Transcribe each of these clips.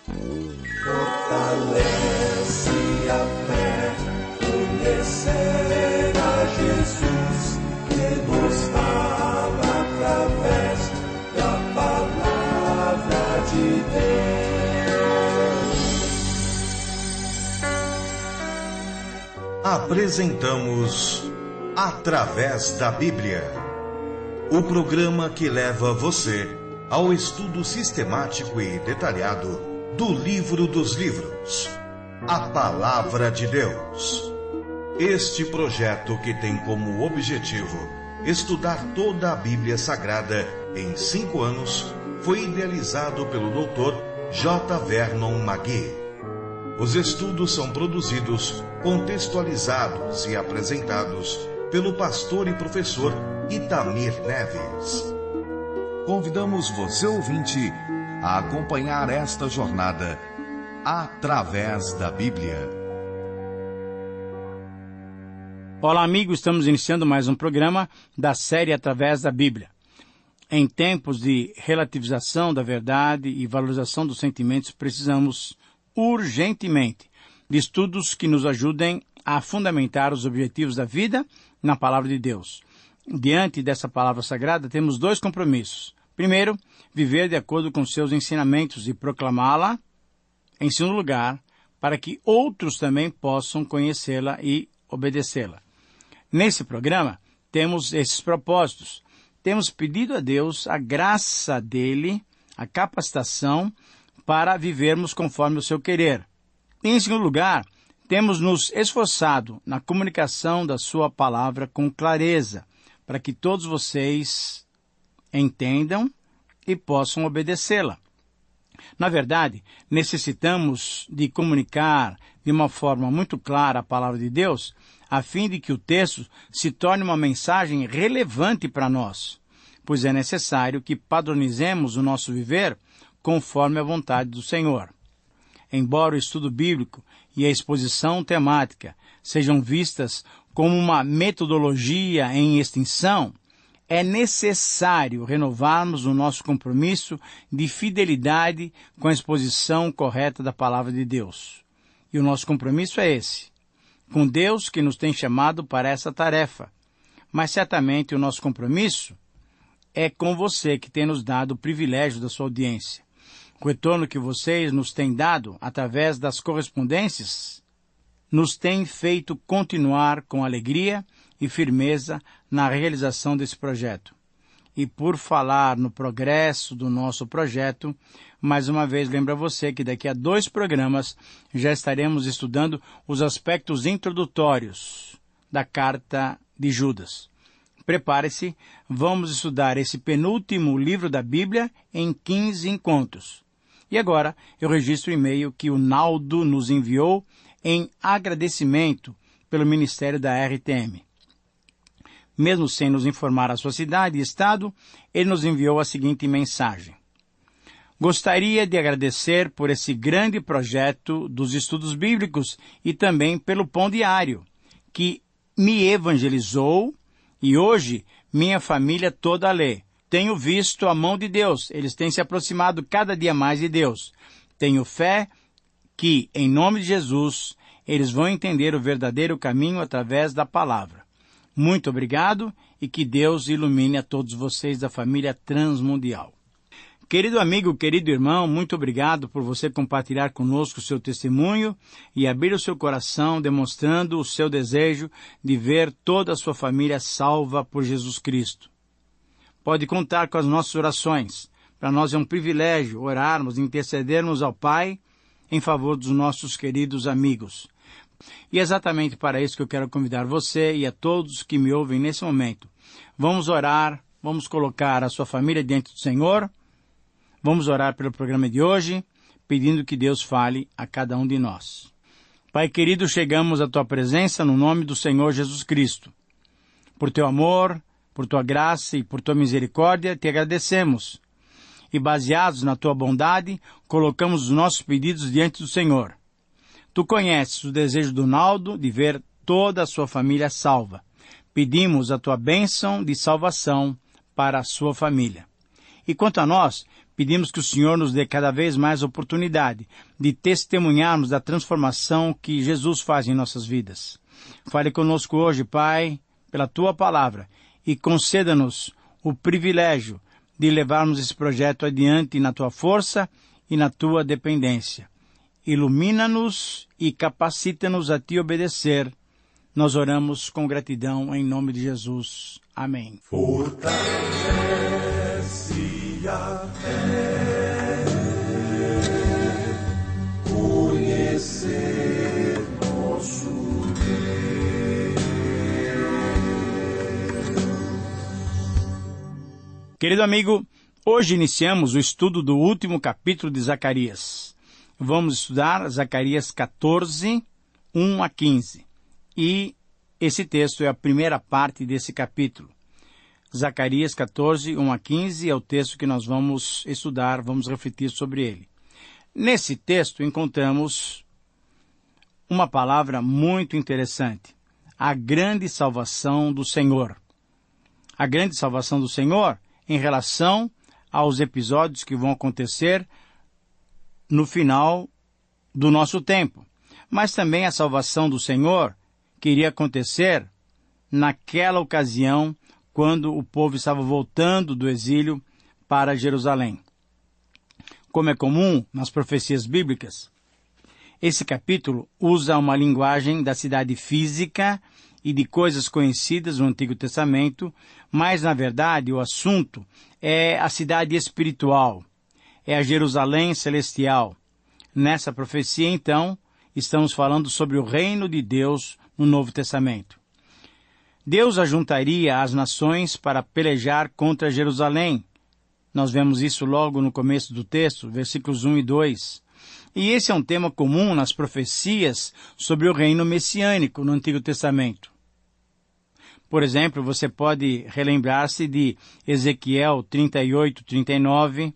Fortalece a fé, conhecer a Jesus, que nos fala através da palavra de Deus. Apresentamos Através da Bíblia, o programa que leva você ao estudo sistemático e detalhado do livro dos livros, a Palavra de Deus. Este projeto, que tem como objetivo estudar toda a Bíblia Sagrada em 5 anos, foi idealizado pelo Dr. J. Vernon McGee. Os estudos são produzidos, contextualizados e apresentados pelo pastor e professor Itamir Neves. Convidamos você, ouvinte, a acompanhar esta jornada através da Bíblia. Olá, amigos, estamos iniciando mais um programa da série Através da Bíblia. Em tempos de relativização da verdade e valorização dos sentimentos, precisamos urgentemente de estudos que nos ajudem a fundamentar os objetivos da vida na Palavra de Deus. Diante dessa palavra sagrada, temos 2 compromissos. Primeiro, viver de acordo com seus ensinamentos e proclamá-la. Em segundo lugar, para que outros também possam conhecê-la e obedecê-la. Nesse programa, temos esses propósitos. Temos pedido a Deus a graça dele, a capacitação para vivermos conforme o seu querer. E, em segundo lugar, temos nos esforçado na comunicação da sua palavra com clareza, para que todos vocês entendam e possam obedecê-la. Na verdade, necessitamos de comunicar de uma forma muito clara a palavra de Deus, a fim de que o texto se torne uma mensagem relevante para nós, pois é necessário que padronizemos o nosso viver conforme a vontade do Senhor. Embora o estudo bíblico e a exposição temática sejam vistas como uma metodologia em extinção, é necessário renovarmos o nosso compromisso de fidelidade com a exposição correta da Palavra de Deus. E o nosso compromisso é esse, com Deus que nos tem chamado para essa tarefa. Mas certamente o nosso compromisso é com você, que tem nos dado o privilégio da sua audiência. O retorno que vocês nos têm dado através das correspondências nos tem feito continuar com alegria e firmeza na realização desse projeto. E por falar no progresso do nosso projeto, mais uma vez lembro a você que daqui a 2 programas já estaremos estudando os aspectos introdutórios da carta de Judas. Prepare-se, vamos estudar esse penúltimo livro da Bíblia em 15 encontros. E agora eu registro o e-mail que o Naldo nos enviou em agradecimento pelo ministério da RTM. Mesmo sem nos informar a sua cidade e estado, ele nos enviou a seguinte mensagem. Gostaria de agradecer por esse grande projeto dos estudos bíblicos e também pelo Pão Diário, que me evangelizou e hoje minha família toda lê. Tenho visto a mão de Deus, eles têm se aproximado cada dia mais de Deus. Tenho fé que, em nome de Jesus, eles vão entender o verdadeiro caminho através da palavra. Muito obrigado e que Deus ilumine a todos vocês da família Transmundial. Querido amigo, querido irmão, muito obrigado por você compartilhar conosco o seu testemunho e abrir o seu coração, demonstrando o seu desejo de ver toda a sua família salva por Jesus Cristo. Pode contar com as nossas orações. Para nós é um privilégio orarmos e intercedermos ao Pai em favor dos nossos queridos amigos. E é exatamente para isso que eu quero convidar você e a todos que me ouvem nesse momento. Vamos orar, vamos colocar a sua família diante do Senhor. Vamos orar pelo programa de hoje, pedindo que Deus fale a cada um de nós. Pai querido, chegamos à Tua presença no nome do Senhor Jesus Cristo. Por Teu amor, por Tua graça e por Tua misericórdia, Te agradecemos. E baseados na Tua bondade, colocamos os nossos pedidos diante do Senhor. Tu conheces o desejo do Naldo de ver toda a sua família salva. Pedimos a Tua bênção de salvação para a sua família. E quanto a nós, Pedimos que o Senhor nos dê cada vez mais oportunidade de testemunharmos da transformação que Jesus faz em nossas vidas. Fale conosco hoje, Pai, pela Tua palavra, e conceda-nos o privilégio de levarmos esse projeto adiante na Tua força e na Tua dependência. Ilumina-nos e capacita-nos a Te obedecer. Nós oramos com gratidão em nome de Jesus. Amém. Fortalece a fé, conhecer nosso Deus. Querido amigo, hoje iniciamos o estudo do último capítulo de Zacarias. Vamos estudar Zacarias 14, 1 a 15. E esse texto é a primeira parte desse capítulo. Zacarias 14, 1 a 15 é o texto que nós vamos estudar, vamos refletir sobre ele. Nesse texto encontramos uma palavra muito interessante: a grande salvação do Senhor. A grande salvação do Senhor em relação aos episódios que vão acontecer no final do nosso tempo. Mas também a salvação do Senhor que iria acontecer naquela ocasião quando o povo estava voltando do exílio para Jerusalém. Como é comum nas profecias bíblicas, esse capítulo usa uma linguagem da cidade física e de coisas conhecidas no Antigo Testamento, mas, na verdade, o assunto é a cidade espiritual, é a Jerusalém celestial. Nessa profecia, então, estamos falando sobre o reino de Deus no Novo Testamento. Deus ajuntaria as nações para pelejar contra Jerusalém. Nós vemos isso logo no começo do texto, versículos 1 e 2. E esse é um tema comum nas profecias sobre o reino messiânico no Antigo Testamento. Por exemplo, você pode relembrar-se de Ezequiel 38, 39,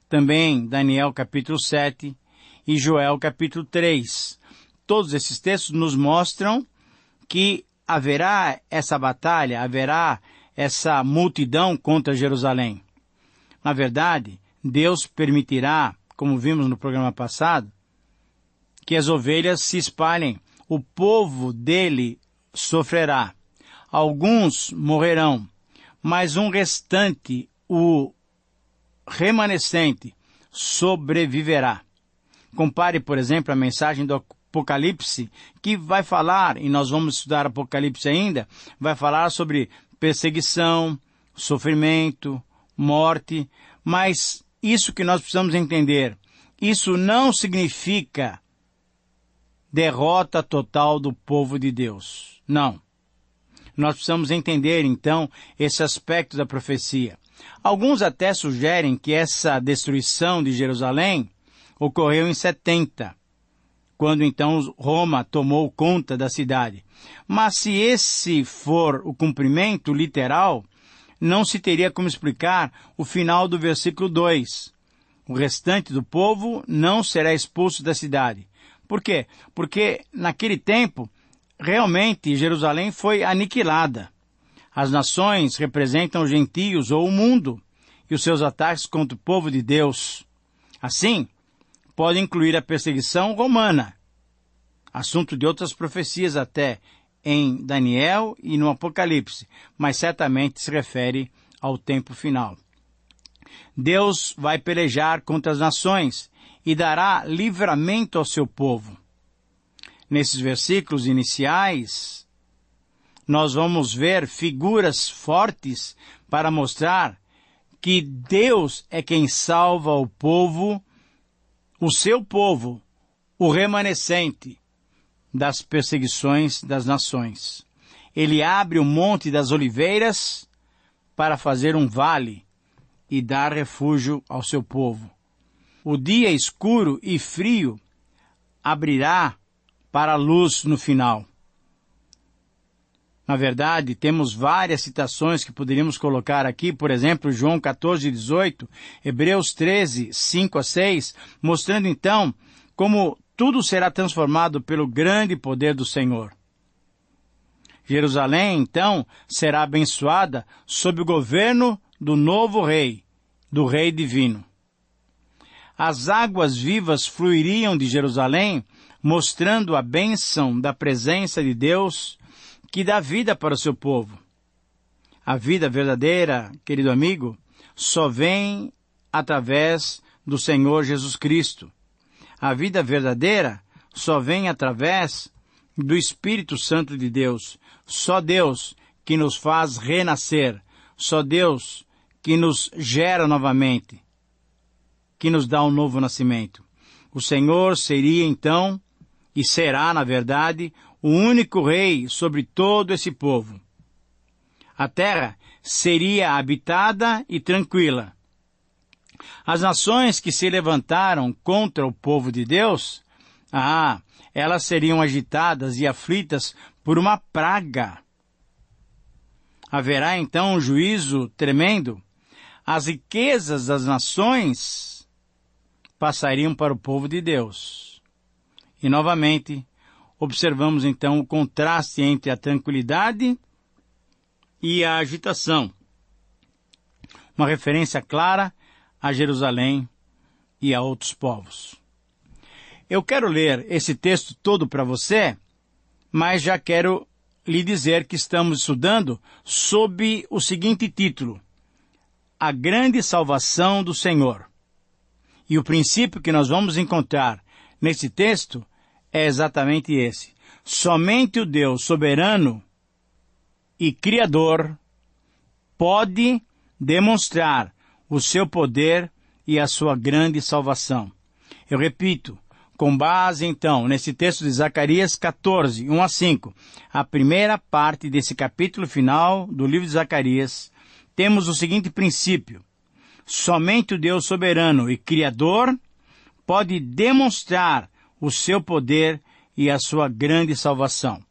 também Daniel capítulo 7 e Joel capítulo 3. Todos esses textos nos mostram que haverá essa batalha, haverá essa multidão contra Jerusalém. Na verdade, Deus permitirá, como vimos no programa passado, que as ovelhas se espalhem. O povo dele sofrerá. Alguns morrerão, mas um restante, o remanescente, sobreviverá. Compare, por exemplo, a mensagem do Apocalipse, que vai falar, e nós vamos estudar Apocalipse ainda, vai falar sobre perseguição, sofrimento, morte, mas isso que nós precisamos entender, isso não significa derrota total do povo de Deus. Não. Nós precisamos entender, então, esse aspecto da profecia. Alguns até sugerem que essa destruição de Jerusalém ocorreu em 70, quando então Roma tomou conta da cidade. Mas se esse for o cumprimento literal, não se teria como explicar o final do versículo 2. O restante do povo não será expulso da cidade. Por quê? Porque naquele tempo, realmente Jerusalém foi aniquilada. As nações representam os gentios ou o mundo e os seus ataques contra o povo de Deus. Assim, pode incluir a perseguição romana, assunto de outras profecias até em Daniel e no Apocalipse, mas certamente se refere ao tempo final. Deus vai pelejar contra as nações e dará livramento ao seu povo. Nesses versículos iniciais, nós vamos ver figuras fortes para mostrar que Deus é quem salva o povo, o seu povo, o remanescente das perseguições das nações. Ele abre o Monte das Oliveiras para fazer um vale e dar refúgio ao seu povo. O dia escuro e frio abrirá para a luz no final. Na verdade, temos várias citações que poderíamos colocar aqui, por exemplo, João 14, 18, Hebreus 13, 5 a 6, mostrando então como tudo será transformado pelo grande poder do Senhor. Jerusalém, então, será abençoada sob o governo do novo rei, do rei divino. As águas vivas fluiriam de Jerusalém, mostrando a bênção da presença de Deus que dá vida para o seu povo. A vida verdadeira, querido amigo, só vem através do Senhor Jesus Cristo. A vida verdadeira só vem através do Espírito Santo de Deus. Só Deus que nos faz renascer. Só Deus que nos gera novamente, que nos dá um novo nascimento. O Senhor seria então, e será, na verdade, o único rei sobre todo esse povo. A terra seria habitada e tranquila. As nações que se levantaram contra o povo de Deus, elas seriam agitadas e aflitas por uma praga. Haverá então um juízo tremendo. As riquezas das nações passariam para o povo de Deus. E novamente, observamos então o contraste entre a tranquilidade e a agitação. Uma referência clara a Jerusalém e a outros povos. Eu quero ler esse texto todo para você, mas já quero lhe dizer que estamos estudando sob o seguinte título: A Grande Salvação do Senhor. E o princípio que nós vamos encontrar nesse texto é exatamente esse. Somente o Deus soberano e Criador pode demonstrar o seu poder e a sua grande salvação. Eu repito, com base então nesse texto de Zacarias 14, 1 a 5, a primeira parte desse capítulo final do livro de Zacarias, temos o seguinte princípio: somente o Deus soberano e Criador pode demonstrar o seu poder e a sua grande salvação.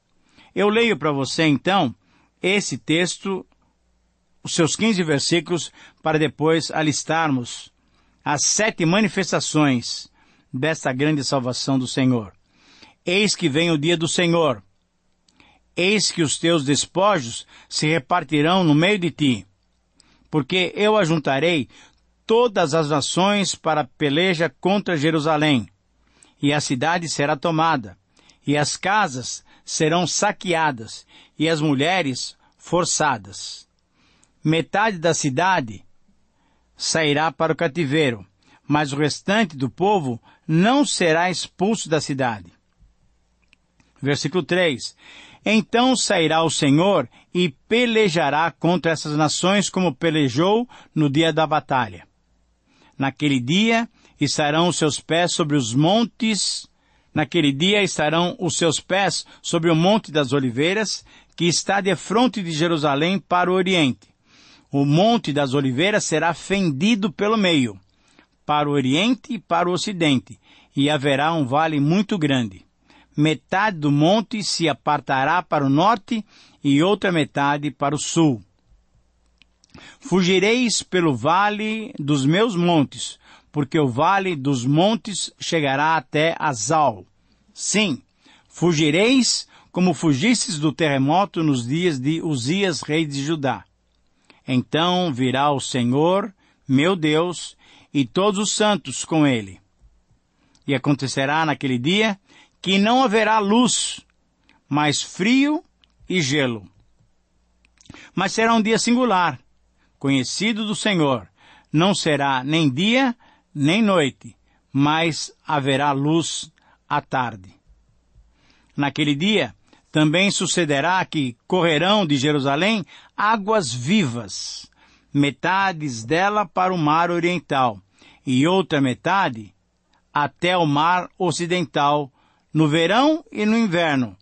Eu leio para você então esse texto, os seus 15 versículos, para depois alistarmos as 7 manifestações desta grande salvação do Senhor. Eis que vem o dia do Senhor. Eis que os teus despojos se repartirão no meio de ti, porque eu ajuntarei todas as nações para a peleja contra Jerusalém, e a cidade será tomada, e as casas serão saqueadas, e as mulheres forçadas. Metade da cidade sairá para o cativeiro, mas o restante do povo não será expulso da cidade. Versículo 3. Então sairá o Senhor e pelejará contra essas nações como pelejou no dia da batalha. Naquele dia estarão os seus pés sobre os montes. Naquele dia estarão os seus pés sobre o Monte das Oliveiras, que está defronte de Jerusalém para o oriente. O Monte das Oliveiras será fendido pelo meio, para o oriente e para o ocidente, e haverá um vale muito grande. Metade do monte se apartará para o norte e outra metade para o sul. Fugireis pelo vale dos meus montes, porque o vale dos montes chegará até Azal. Sim, fugireis como fugistes do terremoto nos dias de Uzias, rei de Judá. Então virá o Senhor, meu Deus, e todos os santos com ele. E acontecerá naquele dia que não haverá luz, mas frio e gelo. Mas será um dia singular, conhecido do Senhor. Não será nem dia, nem noite, mas haverá luz à tarde. Naquele dia, também sucederá que correrão de Jerusalém águas vivas, metades dela para o mar oriental, e outra metade até o mar ocidental, no verão e no inverno.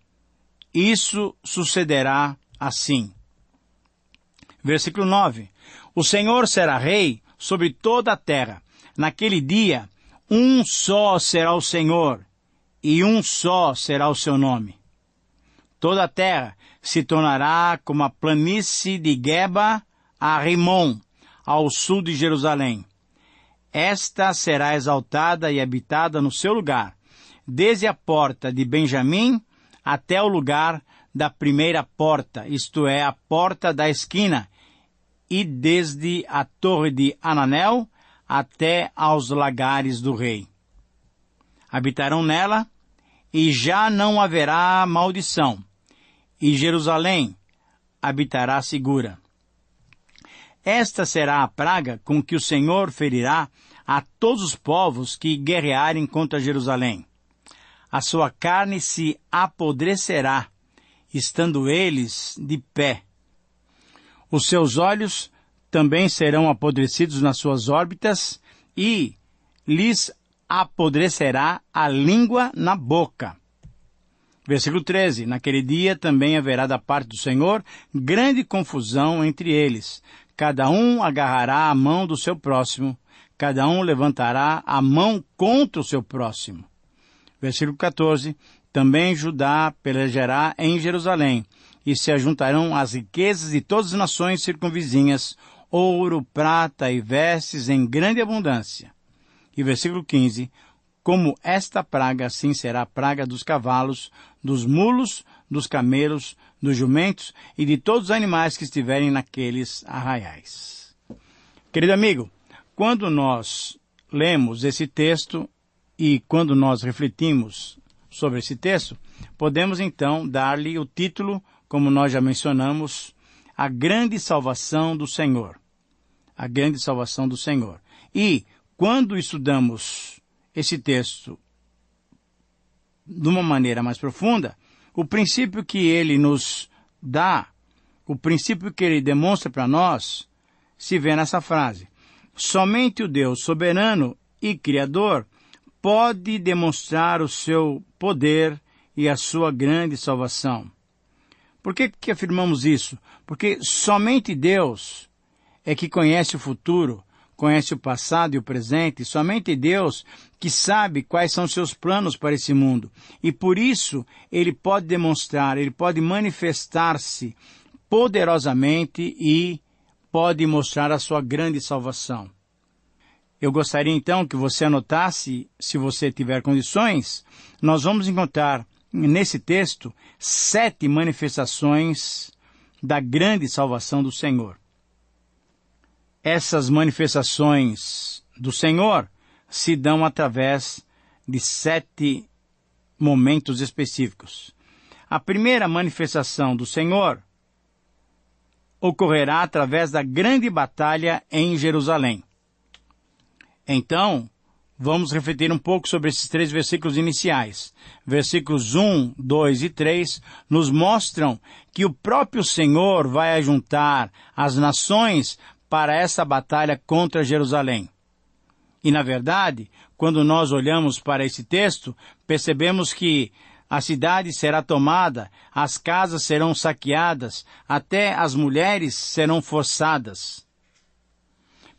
Isso sucederá assim. Versículo 9. O Senhor será rei sobre toda a terra. Naquele dia, um só será o Senhor, e um só será o seu nome. Toda a terra se tornará como a planície de Geba a Rimon, ao sul de Jerusalém. Esta será exaltada e habitada no seu lugar, desde a porta de Benjamim até o lugar da primeira porta, isto é, a porta da esquina, e desde a torre de Ananel até aos lagares do rei. Habitarão nela, e já não haverá maldição, e Jerusalém habitará segura. Esta será a praga com que o Senhor ferirá a todos os povos que guerrearem contra Jerusalém. A sua carne se apodrecerá, estando eles de pé. Os seus olhos também serão apodrecidos nas suas órbitas, e lhes apodrecerá a língua na boca. Versículo 13. Naquele dia também haverá da parte do Senhor grande confusão entre eles. Cada um agarrará a mão do seu próximo, cada um levantará a mão contra o seu próximo. Versículo 14. Também Judá pelejará em Jerusalém, e se ajuntarão as riquezas de todas as nações circunvizinhas, ouro, prata e vestes em grande abundância. E versículo 15. Como esta praga, assim será a praga dos cavalos, dos mulos, dos camelos, dos jumentos e de todos os animais que estiverem naqueles arraiais. Querido amigo, quando nós lemos esse texto e quando nós refletimos sobre esse texto, podemos então dar-lhe o título, como nós já mencionamos, A Grande Salvação do Senhor. A Grande Salvação do Senhor. E quando estudamos esse texto de uma maneira mais profunda, o princípio que ele nos dá, o princípio que ele demonstra para nós, se vê nessa frase. Somente o Deus soberano e Criador pode demonstrar o seu poder e a sua grande salvação. Por que afirmamos isso? Porque somente Deus é que conhece o futuro, conhece o passado e o presente, somente Deus que sabe quais são seus planos para esse mundo. E por isso, Ele pode demonstrar, Ele pode manifestar-se poderosamente e pode mostrar a sua grande salvação. Eu gostaria então que você anotasse, se você tiver condições, nós vamos encontrar nesse texto 7 manifestações da grande salvação do Senhor. Essas manifestações do Senhor se dão através de 7 momentos específicos. A primeira manifestação do Senhor ocorrerá através da grande batalha em Jerusalém. Então, vamos refletir um pouco sobre esses 3 versículos iniciais. Versículos 1, 2 e 3 nos mostram que o próprio Senhor vai ajuntar as nações para essa batalha contra Jerusalém. E, na verdade, quando nós olhamos para esse texto, percebemos que a cidade será tomada, as casas serão saqueadas, até as mulheres serão forçadas.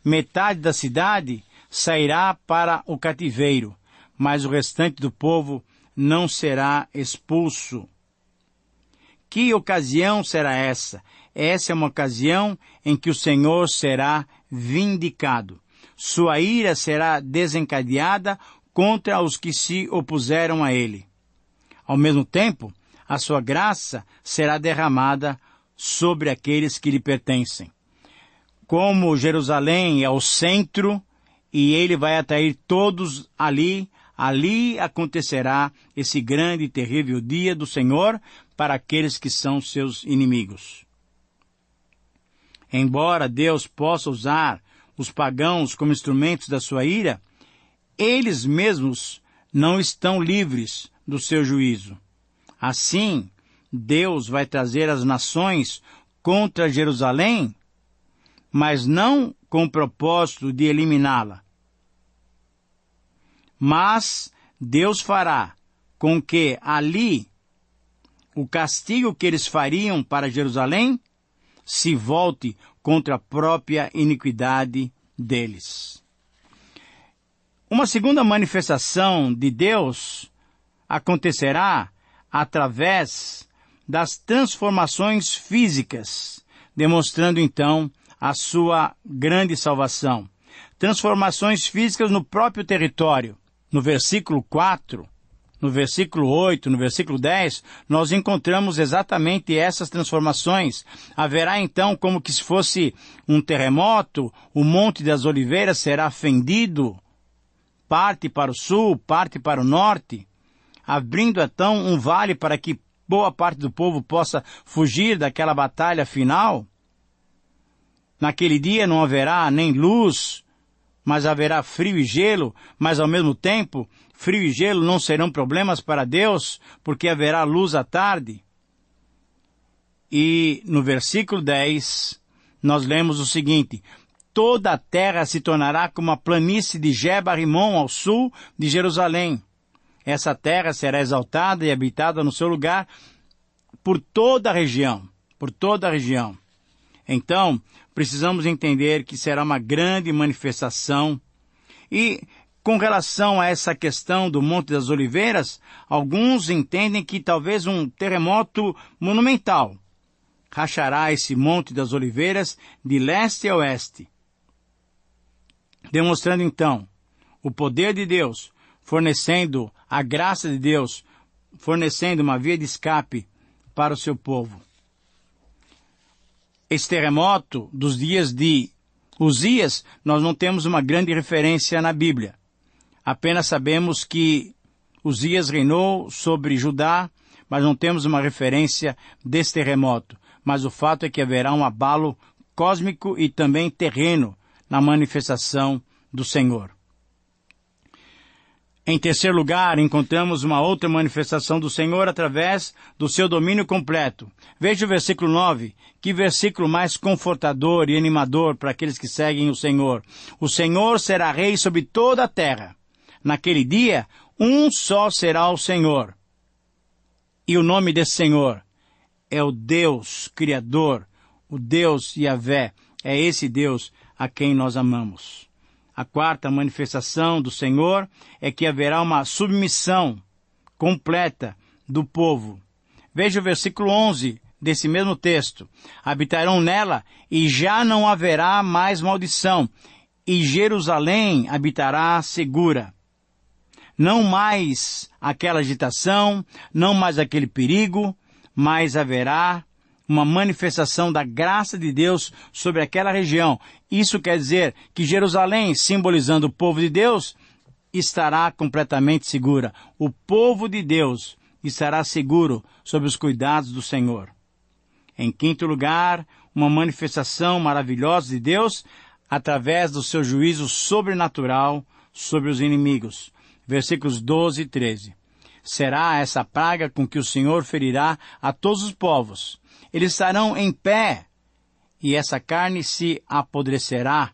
Metade da cidade sairá para o cativeiro, mas o restante do povo não será expulso. Que ocasião será essa? Essa é uma ocasião em que o Senhor será vindicado. Sua ira será desencadeada contra os que se opuseram a ele. Ao mesmo tempo, a sua graça será derramada sobre aqueles que lhe pertencem. Como Jerusalém é o centro e ele vai atrair todos ali acontecerá esse grande e terrível dia do Senhor para aqueles que são seus inimigos. Embora Deus possa usar os pagãos como instrumentos da sua ira, eles mesmos não estão livres do seu juízo. Assim, Deus vai trazer as nações contra Jerusalém, mas não com o propósito de eliminá-la. Mas Deus fará com que ali o castigo que eles fariam para Jerusalém se volte contra a própria iniquidade deles. Uma segunda manifestação de Deus acontecerá através das transformações físicas, demonstrando então a sua grande salvação. Transformações físicas no próprio território. No versículo 4, no versículo 8, no versículo 10, nós encontramos exatamente essas transformações. Haverá então como que se fosse um terremoto, o Monte das Oliveiras será fendido, parte para o sul, parte para o norte, abrindo então um vale para que boa parte do povo possa fugir daquela batalha final. Naquele dia não haverá nem luz, mas haverá frio e gelo, mas ao mesmo tempo, frio e gelo não serão problemas para Deus, porque haverá luz à tarde. E no versículo 10, nós lemos o seguinte: toda a terra se tornará como a planície de Geba-Rimon ao sul de Jerusalém. Essa terra será exaltada e habitada no seu lugar por toda a região, por toda a região. Então, precisamos entender que será uma grande manifestação. E, com relação a essa questão do Monte das Oliveiras, alguns entendem que talvez um terremoto monumental rachará esse Monte das Oliveiras de leste a oeste, demonstrando então o poder de Deus, fornecendo a graça de Deus, fornecendo uma via de escape para o seu povo. Esse terremoto dos dias de Uzias, nós não temos uma grande referência na Bíblia. Apenas sabemos que Uzias reinou sobre Judá, mas não temos uma referência desse terremoto. Mas o fato é que haverá um abalo cósmico e também terreno na manifestação do Senhor. Em terceiro lugar, encontramos uma outra manifestação do Senhor através do seu domínio completo. Veja o versículo 9, que versículo mais confortador e animador para aqueles que seguem o Senhor. O Senhor será rei sobre toda a terra. Naquele dia, um só será o Senhor. E o nome desse Senhor é o Deus Criador, o Deus Yahvé. É esse Deus a quem nós amamos. A quarta manifestação do Senhor é que haverá uma submissão completa do povo. Veja o versículo 11 desse mesmo texto. Habitarão nela e já não haverá mais maldição, e Jerusalém habitará segura. Não mais aquela agitação, não mais aquele perigo, mas haverá uma manifestação da graça de Deus sobre aquela região. Isso quer dizer que Jerusalém, simbolizando o povo de Deus, estará completamente segura. O povo de Deus estará seguro sob os cuidados do Senhor. Em quinto lugar, uma manifestação maravilhosa de Deus através do seu juízo sobrenatural sobre os inimigos. Versículos 12 e 13. Será essa praga com que o Senhor ferirá a todos os povos. Eles estarão em pé, e essa carne se apodrecerá.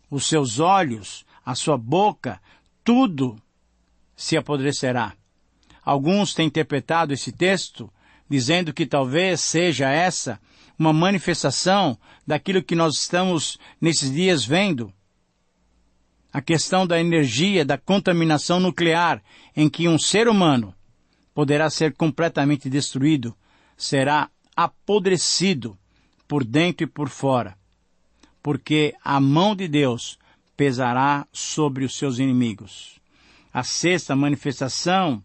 Os seus olhos, a sua boca, tudo se apodrecerá. Alguns têm interpretado esse texto, dizendo que talvez seja essa uma manifestação daquilo que nós estamos nesses dias vendo. A questão da energia, da contaminação nuclear, em que um ser humano poderá ser completamente destruído, será apodrecido por dentro e por fora, porque a mão de Deus pesará sobre os seus inimigos. A sexta manifestação,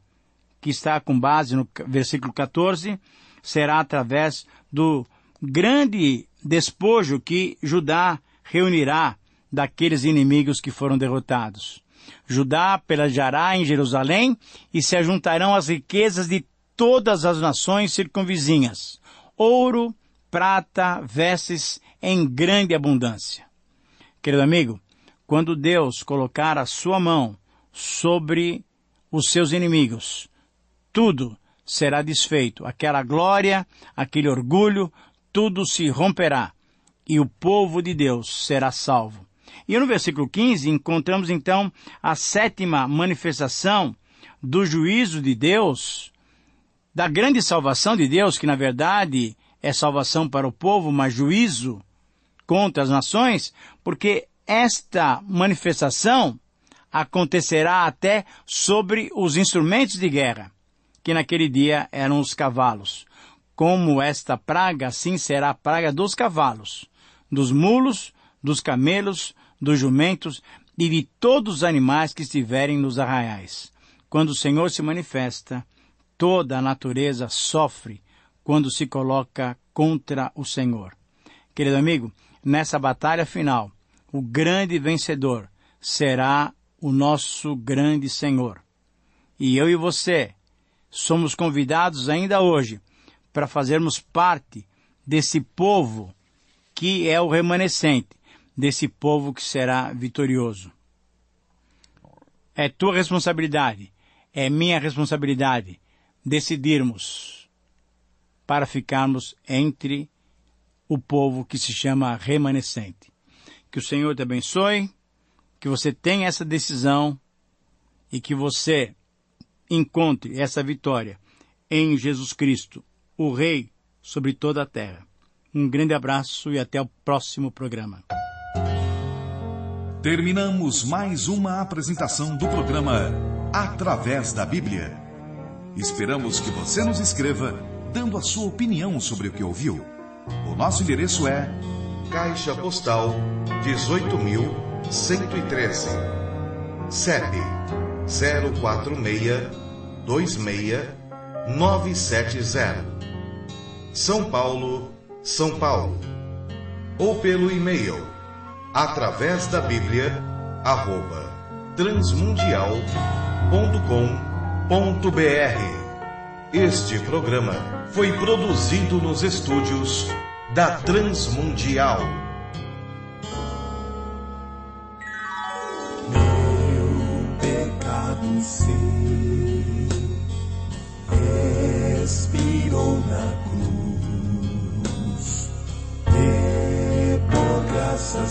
que está com base no versículo 14, será através do grande despojo que Judá reunirá daqueles inimigos que foram derrotados. Judá pelejará em Jerusalém e se ajuntarão as riquezas de todas as nações circunvizinhas. Ouro, prata, vestes em grande abundância. Querido amigo, quando Deus colocar a sua mão sobre os seus inimigos, tudo será desfeito. Aquela glória, aquele orgulho, tudo se romperá e o povo de Deus será salvo. E no versículo 15 encontramos então a sétima manifestação do juízo de Deus, da grande salvação de Deus, que na verdade é salvação para o povo, mas juízo contra as nações, porque esta manifestação acontecerá até sobre os instrumentos de guerra, que naquele dia eram os cavalos. Como esta praga, assim será a praga dos cavalos, dos mulos, dos camelos, dos jumentos e de todos os animais que estiverem nos arraiais. Quando o Senhor se manifesta, toda a natureza sofre quando se coloca contra o Senhor. Querido amigo, nessa batalha final, o grande vencedor será o nosso grande Senhor. E eu e você somos convidados ainda hoje para fazermos parte desse povo que é o remanescente, desse povo que será vitorioso. É tua responsabilidade, é minha responsabilidade decidirmos para ficarmos entre o povo que se chama remanescente. Que o Senhor te abençoe, que você tenha essa decisão e que você encontre essa vitória em Jesus Cristo, o Rei sobre toda a terra. Um grande abraço e até o próximo programa. Terminamos mais uma apresentação do programa Através da Bíblia. Esperamos que você nos escreva dando a sua opinião sobre o que ouviu. O nosso endereço é Caixa Postal 18.113, CEP 04626-970, São Paulo, São Paulo. Ou pelo e-mail através da Bíblia @transmundial.com.br. Este programa foi produzido nos estúdios da Transmundial. Meu pecado se expirou na cruz, e por graça